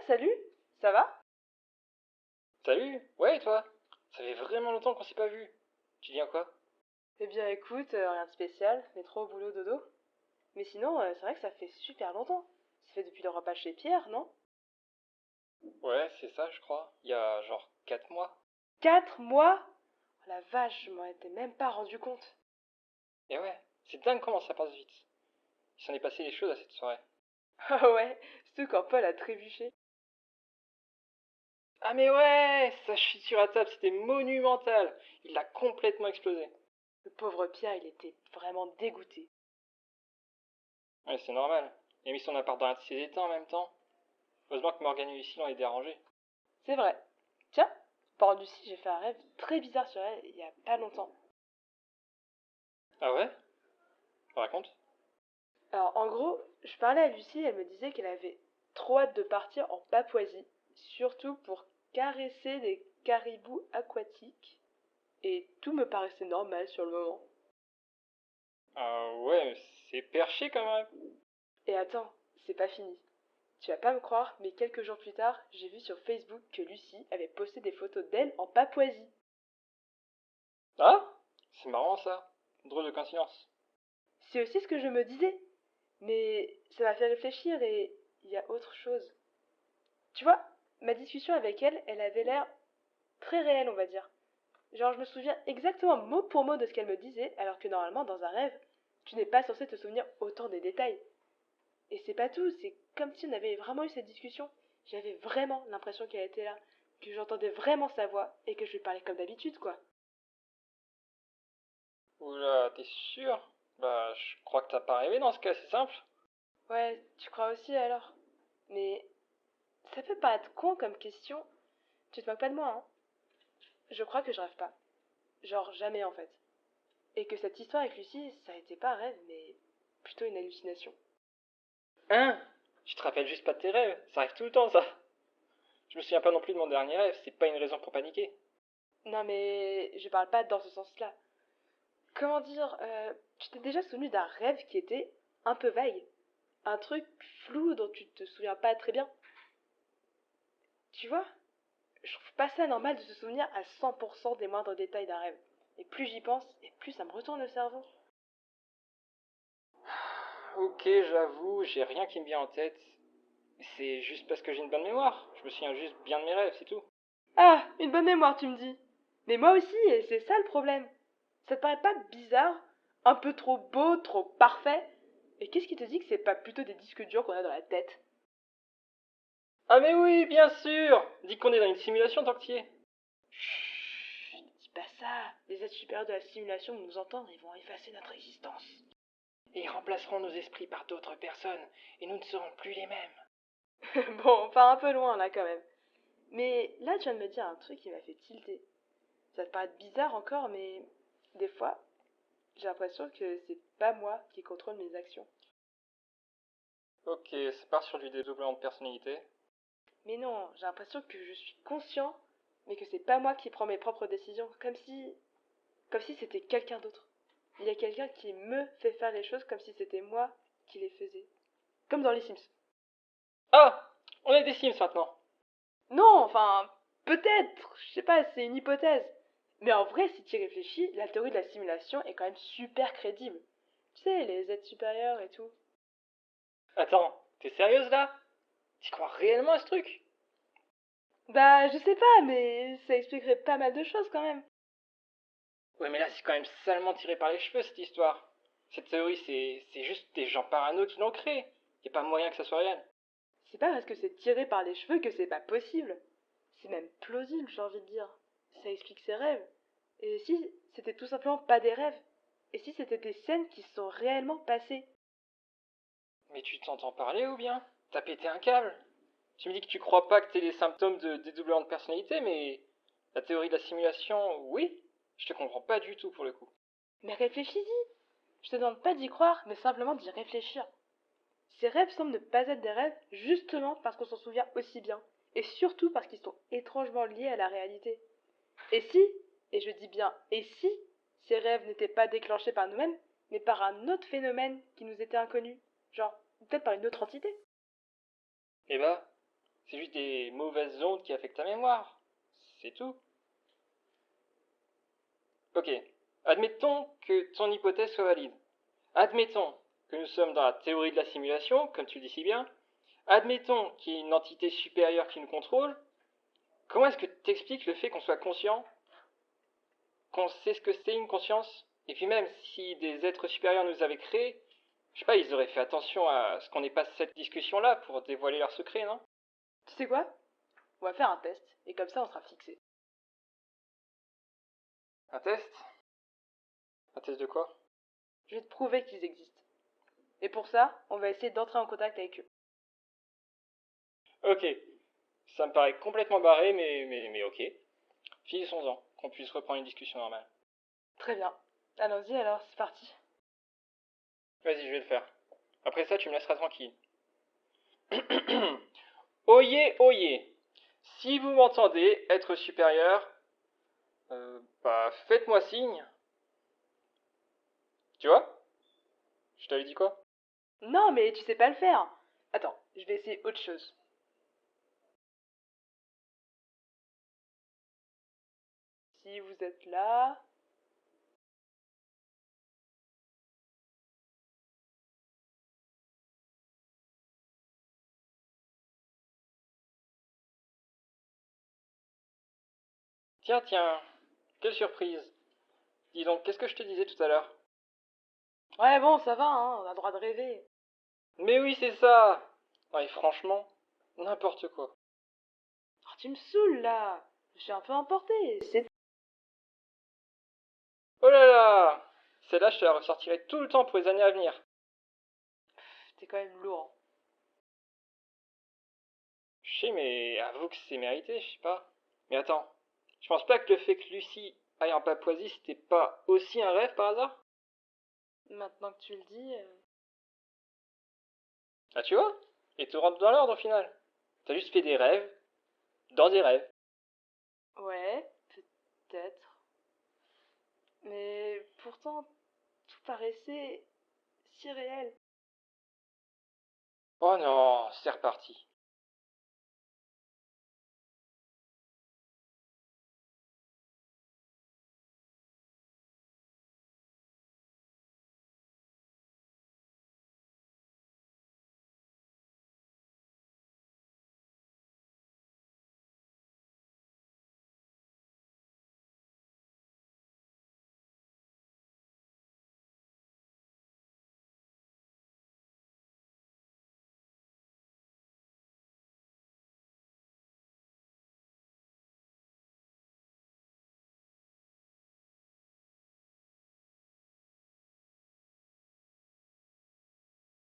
salut, ça va? Salut, ouais et toi? Ça fait vraiment longtemps qu'on s'est pas vu. Tu viens quoi? Eh bien écoute, rien de spécial, métro, boulot, dodo. Mais sinon, c'est vrai que ça fait super longtemps. Ça fait depuis le repas chez Pierre, non? Ouais, c'est ça, je crois. Il y a genre 4 mois. 4 mois? Oh la vache, je m'en étais même pas rendu compte. Et ouais, c'est dingue comment ça passe vite. Il s'en est passé des choses à cette soirée. Ah ouais, surtout quand Paul a trébuché. Ah mais ouais, sa chute sur la table, c'était monumental. Il l'a complètement explosé. Le pauvre Pierre, il était vraiment dégoûté. Ouais, c'est normal. Il a mis son appart dans un de ses états en même temps. Heureusement que Morgane et Lucie l'ont aidé à ranger. C'est vrai. Tiens, parlant Lucie, j'ai fait un rêve très bizarre sur elle il y a pas longtemps. Ah ouais? Raconte. Alors en gros, je parlais à Lucie, elle me disait qu'elle avait trop hâte de partir en Papouasie, surtout pour caresser des caribous aquatiques, et tout me paraissait normal sur le moment. Ah ouais, c'est perché quand même. Et attends, c'est pas fini. Tu vas pas me croire, mais quelques jours plus tard, j'ai vu sur Facebook que Lucie avait posté des photos d'elle en Papouasie. Ah? C'est marrant ça. Drôle de coïncidence. C'est aussi ce que je me disais, mais ça m'a fait réfléchir et il y a autre chose. Tu vois, ma discussion avec elle, elle avait l'air très réelle, on va dire. Genre, je me souviens exactement mot pour mot de ce qu'elle me disait, alors que normalement, dans un rêve, tu n'es pas censé te souvenir autant des détails. Et c'est pas tout, c'est comme si on avait vraiment eu cette discussion. J'avais vraiment l'impression qu'elle était là, que j'entendais vraiment sa voix et que je lui parlais comme d'habitude, quoi. Oula, t'es sûr? Bah, je crois que t'as pas rêvé dans ce cas, c'est simple. Ouais, tu crois aussi alors? Mais ça peut paraître con comme question. Tu te moques pas de moi, hein? Je crois que je rêve pas. Genre jamais en fait. Et que cette histoire avec Lucie, ça a été pas un rêve, mais plutôt une hallucination. Hein? Tu te rappelles juste pas de tes rêves, ça arrive tout le temps ça. Je me souviens pas non plus de mon dernier rêve, c'est pas une raison pour paniquer. Non mais je parle pas dans ce sens-là. Comment dire, tu t'es déjà souvenu d'un rêve qui était un peu vague, un truc flou dont tu te souviens pas très bien. Tu vois, je trouve pas ça normal de se souvenir à 100% des moindres détails d'un rêve. Et plus j'y pense, et plus ça me retourne le cerveau. Ok, j'avoue, j'ai rien qui me vient en tête. C'est juste parce que j'ai une bonne mémoire. Je me souviens juste bien de mes rêves, c'est tout. Ah, une bonne mémoire, tu me dis. Mais moi aussi, et c'est ça le problème. Ça te paraît pas bizarre? Un peu trop beau, trop parfait? Et qu'est-ce qui te dit que c'est pas plutôt des disques durs qu'on a dans la tête? Ah mais oui, bien sûr! Dis qu'on est dans une simulation tant que t'y es. Chut, ne dis pas ça. Les êtres supérieurs de la simulation vont nous entendre et vont effacer notre existence. Et ils remplaceront nos esprits par d'autres personnes, et nous ne serons plus les mêmes. Bon, on part un peu loin là quand même. Mais là, tu viens de me dire un truc qui m'a fait tilter. Ça te paraît bizarre encore, mais des fois, j'ai l'impression que c'est pas moi qui contrôle mes actions. Ok, ça part sur du dédoublement de personnalité. Mais non, j'ai l'impression que je suis conscient, mais que c'est pas moi qui prends mes propres décisions, comme si c'était quelqu'un d'autre. Il y a quelqu'un qui me fait faire les choses comme si c'était moi qui les faisais. Comme dans les Sims. Ah! On est des Sims maintenant. Non, enfin, peut-être, je sais pas, c'est une hypothèse. Mais en vrai, si tu y réfléchis, la théorie de la simulation est quand même super crédible. Tu sais, les êtres supérieurs et tout. Attends, t'es sérieuse là? Tu crois réellement à ce truc? Bah, je sais pas, mais ça expliquerait pas mal de choses quand même. Ouais, mais là, c'est quand même salement tiré par les cheveux cette histoire. Cette théorie, c'est juste des gens parano qui l'ont créée. Y a pas moyen que ça soit réel. C'est pas parce que c'est tiré par les cheveux que c'est pas possible. C'est même plausible, j'ai envie de dire. Ça explique ses rêves. Et si c'était tout simplement pas des rêves? Et si c'était des scènes qui se sont réellement passées? Mais tu t'entends parler ou bien? T'as pété un câble? Tu me dis que tu crois pas que t'aies les symptômes de dédoublement de personnalité, mais la théorie de la simulation, oui? Je te comprends pas du tout pour le coup. Mais réfléchis-y. Je te demande pas d'y croire, mais simplement d'y réfléchir. Ces rêves semblent ne pas être des rêves justement parce qu'on s'en souvient aussi bien. Et surtout parce qu'ils sont étrangement liés à la réalité. Et si, et je dis bien et si, ces rêves n'étaient pas déclenchés par nous-mêmes, mais par un autre phénomène qui nous était inconnu? Genre, peut-être par une autre entité? Eh bah, C'est juste des mauvaises ondes qui affectent ta mémoire. C'est tout. Ok. Admettons que ton hypothèse soit valide. Admettons que nous sommes dans la théorie de la simulation, comme tu le dis si bien. Admettons qu'il y ait une entité supérieure qui nous contrôle. Comment est-ce que tu expliques le fait qu'on soit conscient, qu'on sait ce que c'est une conscience? Et puis même si des êtres supérieurs nous avaient créés, je sais pas, ils auraient fait attention à ce qu'on n'ait pas cette discussion-là pour dévoiler leurs secrets, non? Tu sais quoi? On va faire un test, et comme ça on sera fixé. Un test? Un test de quoi? Je vais te prouver qu'ils existent. Et pour ça, on va essayer d'entrer en contact avec eux. Ok. Ça me paraît complètement barré, mais ok. Finissons-en, qu'on puisse reprendre une discussion normale. Très bien. Allons-y alors, c'est parti. Vas-y, je vais le faire. Après ça, tu me laisseras tranquille. Oyez, oyez. Si vous m'entendez, être supérieur, bah faites-moi signe. Tu vois? Je t'avais dit quoi? Non, mais tu sais pas le faire. Attends, je vais essayer autre chose. Si vous êtes là... Tiens, tiens, quelle surprise. Dis donc, qu'est-ce que je te disais tout à l'heure? Ouais, bon, ça va, hein, on a le droit de rêver. Mais oui, c'est ça! Ouais, franchement, n'importe quoi. Oh, tu me saoules, là. Je suis un peu emportée, c'est... Oh là là! Celle-là, je te la ressortirai tout le temps pour les années à venir. T'es quand même lourd. Je sais, mais avoue que c'est mérité, je sais pas. Mais attends, je pense pas que le fait que Lucie aille en Papouasie, c'était pas aussi un rêve par hasard? Maintenant que tu le dis... Ah, tu vois? Et tout rentre dans l'ordre au final. T'as juste fait des rêves, dans des rêves. Ouais, peut-être. Mais pourtant, tout paraissait si réel. Oh non, c'est reparti.